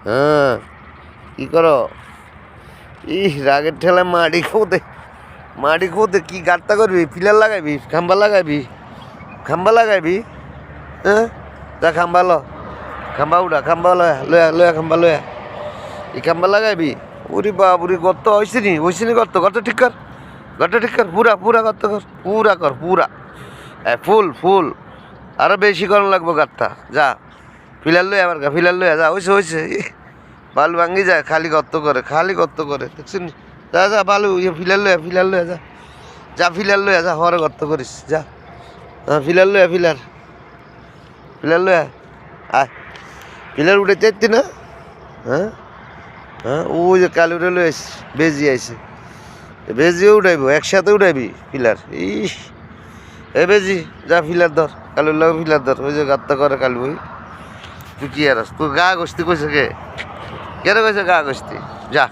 হ্যাঁ কি করো? রাগের ঠেলায় মাটি খোঁদে কি গাঁটটা করবি? পিলার লাগাইবি? খাম্বা লাগাইবি? হ্যাঁ যা খাম্বা খাম্বা উঠা, খাম্বা লয়া খাম্বা লয়া এই খাম্বা লাগাইবি? উরি বাবুরি গর্ত হয়েছে নি গর্ত ঠিক কর, পুরা গর্ত কর, পুরা ফুল আরো বেশি করানো লাগবো গাঁটটা। যা ফিলার লয়া যা, হয়েছে বালু ভাঙ্গি যায়, খালি গর্ত করে দেখছেন? যা বালু ফিলার লয়া যা ফিলার লয়া যা, হরে গর্ত করিস যা। হ্যাঁ ফিলার লয়া আয়, ফিলার উঠে চাইতি না? হ্যাঁ ওই যে কালি উঠে লয়ে বেজি আইছে, বেজিও উঠাইবো, একসাথে উঠাইবি ফিলার। বেজি যা ফিলার ধর, কালুর লাগে ফিলার ধর, ওই যে গাত্তা করে কালু। ওই তুই কি আর তুই গা গস্তি কইছে কে কইছে গা গস্তি? যা